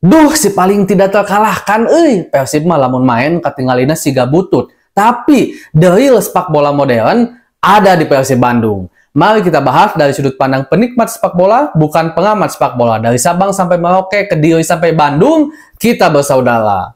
Duh, si paling tidak terkalahkan, Persib mah lamun main katingalina siga butut. Tapi the real sepak bola modern ada di Persib Bandung. Mari kita bahas dari sudut pandang penikmat sepak bola, bukan pengamat sepak bola. Dari Sabang sampai Merauke, Kediri sampai Bandung, kita bersaudara.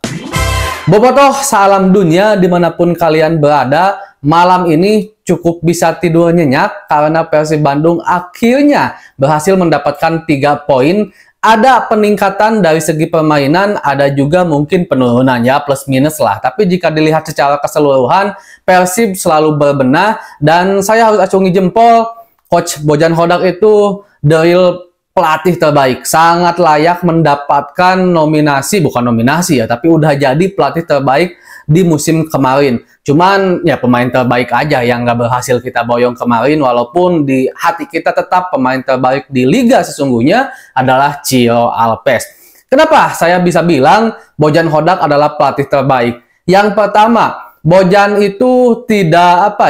Bobotoh salam dunia dimanapun kalian berada, malam ini cukup bisa tidur nyenyak karena Persib Bandung akhirnya berhasil mendapatkan 3 poin. Ada peningkatan dari segi permainan, ada juga mungkin penurunan ya, plus minus lah. Tapi jika dilihat secara keseluruhan, Persib selalu berbenah dan saya harus acungi jempol, Coach Bojan Hodak itu the real pelatih terbaik. Sangat layak mendapatkan nominasi, bukan nominasi ya, tapi udah jadi pelatih terbaik di musim kemarin. Cuman ya pemain terbaik aja yang nggak berhasil kita boyong kemarin, walaupun di hati kita tetap pemain terbaik di Liga sesungguhnya adalah Ciro Alves. Kenapa saya bisa bilang Bojan Hodak adalah pelatih terbaik? Yang pertama, Bojan itu tidak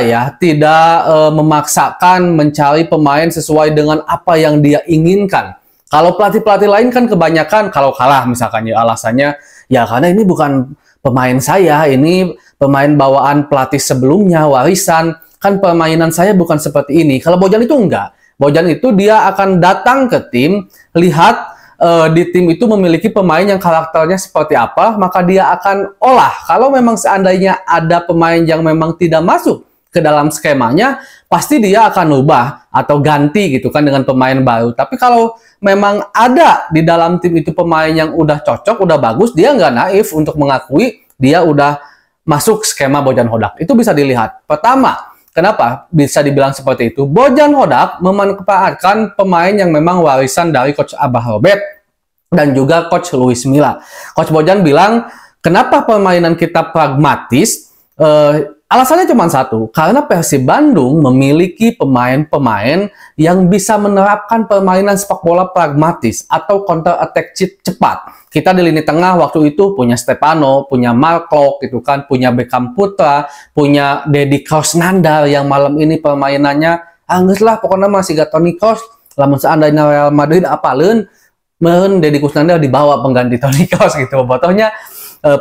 memaksakan mencari pemain sesuai dengan apa yang dia inginkan. Kalau pelatih-pelatih lain kan kebanyakan kalau kalah misalkan ya alasannya ya karena ini bukan pemain saya, ini pemain bawaan pelatih sebelumnya, warisan. Kan permainan saya bukan seperti ini. Kalau Bojan itu enggak. Bojan itu dia akan datang ke tim, lihat di tim itu memiliki pemain yang karakternya seperti apa, maka dia akan olah. Kalau memang seandainya ada pemain yang memang tidak masuk ke dalam skemanya, pasti dia akan ubah atau ganti gitu kan dengan pemain baru. Tapi kalau memang ada di dalam tim itu pemain yang udah cocok, udah bagus, dia nggak naif untuk mengakui dia udah masuk skema Bojan Hodak. Itu bisa dilihat. Pertama, kenapa bisa dibilang seperti itu? Bojan Hodak memanfaatkan pemain yang memang warisan dari Coach Abah Robert dan juga Coach Luis Milla. Coach Bojan bilang, kenapa permainan kita pragmatis? Alasannya cuma satu, karena Persib Bandung memiliki pemain-pemain yang bisa menerapkan permainan sepak bola pragmatis atau counter attack cepat. Kita di lini tengah waktu itu punya Stefano, punya Marklock gitu kan, punya Beckham Putra, punya Deddy Kousnandar yang malam ini permainannya anggaplah pokoknya masih gak Toni Kroos. Lamun seandainya Real Madrid apalun, meren Deddy Kousnandar dibawa pengganti Toni Kroos gitu. Botolnya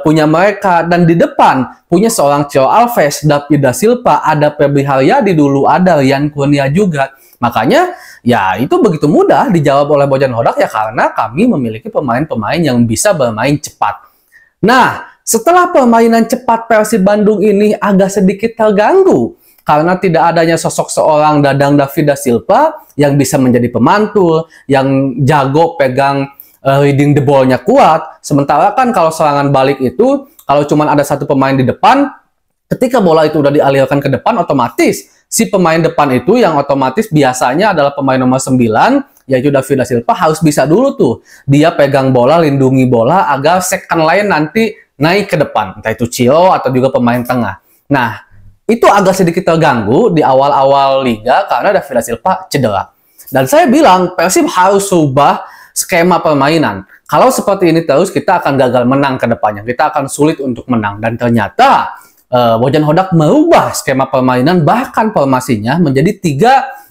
punya mereka, dan di depan punya seorang Ciro Alves, David da Silva, ada Febri Haryadi dulu, ada Rian Kurnia juga. Makanya ya itu begitu mudah dijawab oleh Bojan Hodak ya karena kami memiliki pemain-pemain yang bisa bermain cepat. Nah, setelah permainan cepat Persib Bandung ini agak sedikit terganggu karena tidak adanya sosok seorang Dadang David da Silva yang bisa menjadi pemantul, yang jago pegang reading the ball-nya kuat. Sementara kan kalau serangan balik itu, kalau cuma ada satu pemain di depan, ketika bola itu udah dialirkan ke depan, otomatis si pemain depan itu yang otomatis biasanya adalah pemain nomor 9, yaitu David da Silva, harus bisa dulu tuh. Dia pegang bola, lindungi bola, agar second line nanti naik ke depan. Entah itu Ciro atau juga pemain tengah. Nah, itu agak sedikit terganggu di awal-awal Liga karena David da Silva cedera. Dan saya bilang, Persib harus ubah skema permainan. Kalau seperti ini terus, kita akan gagal menang ke depannya. Kita akan sulit untuk menang. Dan ternyata Bojan Hodak merubah skema permainan, bahkan formasinya menjadi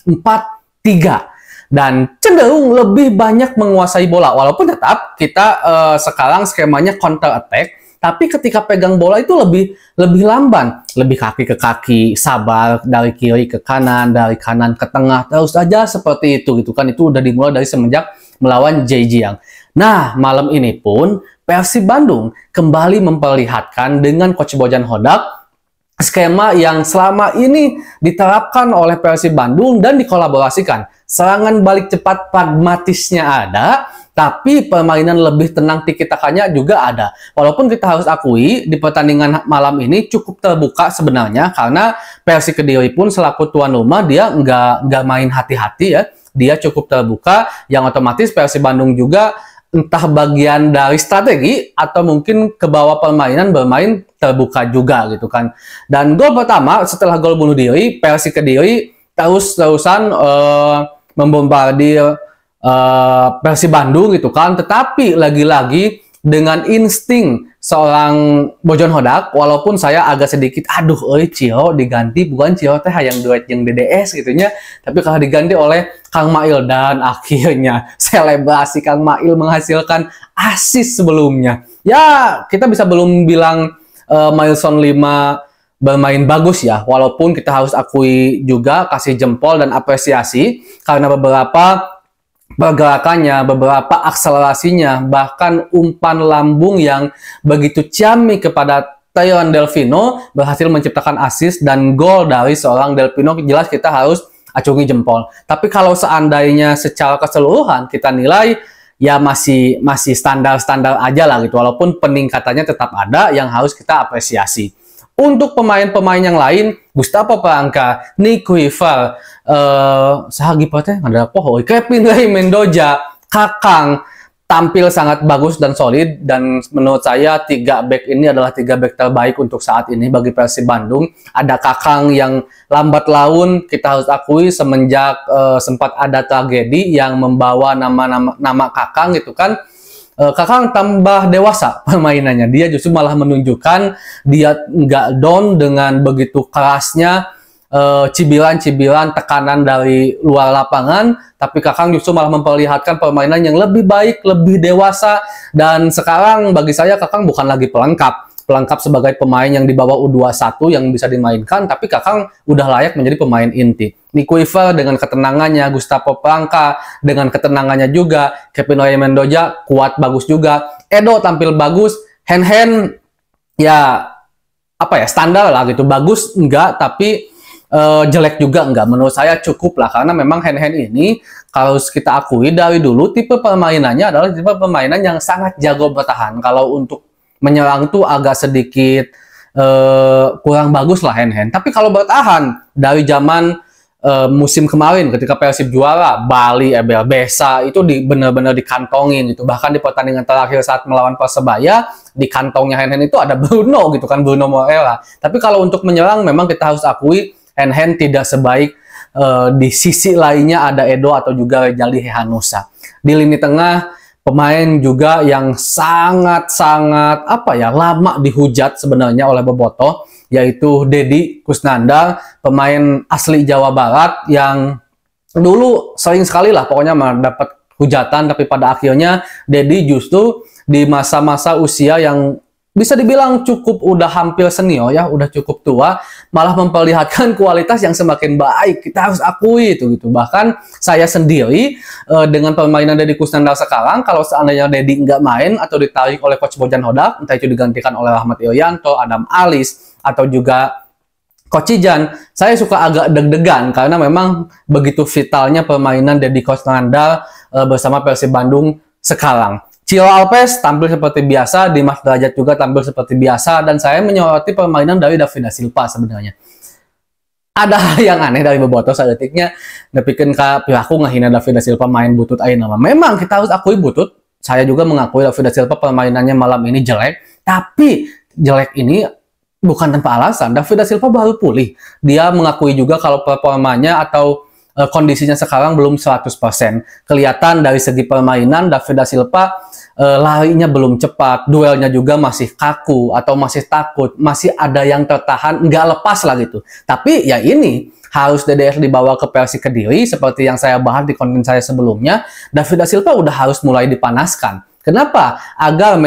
3-4-3. Dan cenderung lebih banyak menguasai bola. Walaupun tetap kita sekarang skemanya counter attack, tapi ketika pegang bola itu lebih lamban, lebih kaki ke kaki, sabar dari kiri ke kanan, dari kanan ke tengah, terus saja seperti itu gitu kan. Itu udah dimulai dari semenjak melawan Zhejiang. Nah, malam ini pun Persib Bandung kembali memperlihatkan dengan Coach Bojan Hodak skema yang selama ini diterapkan oleh Persib Bandung dan dikolaborasikan. Serangan balik cepat pragmatisnya ada, tapi permainan lebih tenang tiki-takanya juga ada. Walaupun kita harus akui di pertandingan malam ini cukup terbuka sebenarnya karena Persik Kediri pun selaku tuan rumah dia nggak main hati-hati ya. Dia cukup terbuka, yang otomatis Persib Bandung juga entah bagian dari strategi atau mungkin ke bawah permainan bermain terbuka juga gitu kan. Dan gol pertama setelah gol bunuh diri, Persik Kediri terus-terusan membombardir Persib Bandung gitu kan. Tetapi lagi-lagi dengan insting seorang Bojon Hodak, walaupun saya agak sedikit aduh Cio diganti bukan Cio teh yang duet yang DDS gitunya, tapi kalau diganti oleh Kang Mail dan akhirnya selebrasi Kang Mail menghasilkan assist sebelumnya. Ya, kita bisa belum bilang Milestone 5 bermain bagus ya, walaupun kita harus akui juga kasih jempol dan apresiasi karena beberapa pergerakannya, beberapa akselerasinya, bahkan umpan lambung yang begitu ciamik kepada Tyrone Delfino berhasil menciptakan assist dan gol dari seorang Delfino. Jelas kita harus acungi jempol. Tapi kalau seandainya secara keseluruhan kita nilai ya masih standar-standar aja lah gitu, walaupun peningkatannya tetap ada yang harus kita apresiasi. Untuk pemain-pemain yang lain, Gustavo Polanco, Nico Ival, sahagi teh ada poho, Kevin Ray Mendoza, Kakang tampil sangat bagus dan solid, dan menurut saya 3 back ini adalah 3 back terbaik untuk saat ini bagi Persib Bandung. Ada Kakang yang lambat laun, kita harus akui semenjak sempat ada tragedi yang membawa nama Kakang gitu kan. Kakang tambah dewasa permainannya. Dia justru malah menunjukkan dia nggak down dengan begitu kerasnya cibiran-cibiran tekanan dari luar lapangan, tapi Kakang justru malah memperlihatkan permainan yang lebih baik, lebih dewasa, dan sekarang bagi saya Kakang bukan lagi pelengkap sebagai pemain yang di bawah U21 yang bisa dimainkan, tapi Kakang udah layak menjadi pemain inti. Nico Ival dengan ketenangannya, Gustavo Polanco dengan ketenangannya juga, Kevin Ray Mendoza kuat bagus juga, Edo tampil bagus, Hen ya apa ya standar lah gitu, bagus enggak tapi jelek juga enggak. Menurut saya cukup lah, karena memang Hen ini kalau kita akui dari dulu tipe permainannya adalah tipe permainan yang sangat jago bertahan. Kalau untuk menyerang tuh agak sedikit kurang bagus lah Hen. Tapi kalau bertahan dari zaman musim kemarin ketika Persib juara, Bali, Ebel Besa itu benar-benar dikantongin gitu. Bahkan di pertandingan terakhir saat melawan Persebaya, di kantongnya Hen itu ada Bruno gitu kan, Bruno Moreira. Tapi kalau untuk menyerang memang kita harus akui Hen tidak sebaik di sisi lainnya ada Edo atau juga Rejali Hehanussa. Di lini tengah pemain juga yang sangat-sangat apa ya, lama dihujat sebenarnya oleh Bobotoh, yaitu Deddy Kusnandar, pemain asli Jawa Barat yang dulu sering sekali lah pokoknya mendapat hujatan, tapi pada akhirnya Deddy justru di masa-masa usia yang bisa dibilang cukup udah hampir senior ya, udah cukup tua, malah memperlihatkan kualitas yang semakin baik. Kita harus akui itu gitu. Bahkan saya sendiri dengan permainan Deddy Kusnandar sekarang, kalau seandainya Deddy nggak main atau ditarik oleh Coach Bojan Hodak, entah itu digantikan oleh Rahmat Irianto, Adam Alis, atau juga Coach Ijan, saya suka agak deg-degan karena memang begitu vitalnya permainan Deddy Kusnandar bersama Persib Bandung sekarang. Cio Alves tampil seperti biasa, Dimas Derajat juga tampil seperti biasa, dan saya menyoroti permainan dari David da Silva sebenarnya. Ada hal yang aneh dari Bobotoh saeutiknya nepikeun ka pihakku ngahina David da Silva main butut ayeuna mah. Memang kita harus akui butut. Saya juga mengakui David da Silva permainannya malam ini jelek, tapi jelek ini bukan tanpa alasan. David da Silva baru pulih. Dia mengakui juga kalau performanya atau kondisinya sekarang belum 100%. Kelihatan dari segi permainan David da Silva larinya belum cepat, duelnya juga masih kaku atau masih takut, masih ada yang tertahan, nggak lepas lah gitu. Tapi ya ini harus DDR dibawa ke Persik Kediri seperti yang saya bahas di konten saya sebelumnya. David da Silva udah harus mulai dipanaskan. Kenapa? Agar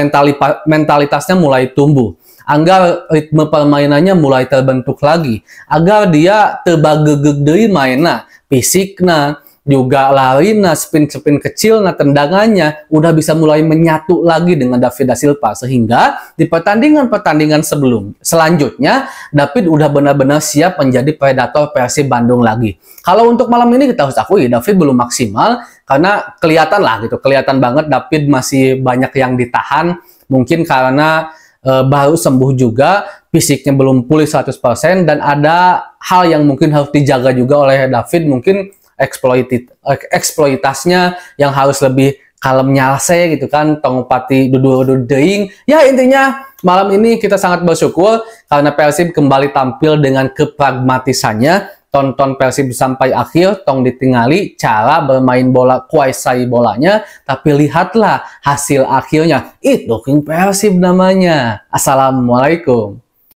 mentalitasnya mulai tumbuh, agar ritme permainannya mulai terbentuk lagi, agar dia terbagegeg deui mainna, fisikna, juga larina, spin-spin kecil, nah tendangannya udah bisa mulai menyatu lagi dengan David da Silva, sehingga di pertandingan-pertandingan selanjutnya David udah benar-benar siap menjadi predator Persib Bandung lagi. Kalau untuk malam ini kita harus akui David belum maksimal karena kelihatan lah gitu, kelihatan banget David masih banyak yang ditahan, mungkin karena baru sembuh juga, fisiknya belum pulih 100%, dan ada hal yang mungkin harus dijaga juga oleh David, mungkin eksploitasnya yang harus lebih kalem nyalse gitu kan, tongpati dudu deing. Ya intinya malam ini kita sangat bersyukur karena Persib kembali tampil dengan kepragmatisannya, tonton Persib sampai akhir, tong ditingali cara bermain bola, kuasai bolanya, tapi lihatlah hasil akhirnya. Itu King Persib namanya. Assalamualaikum.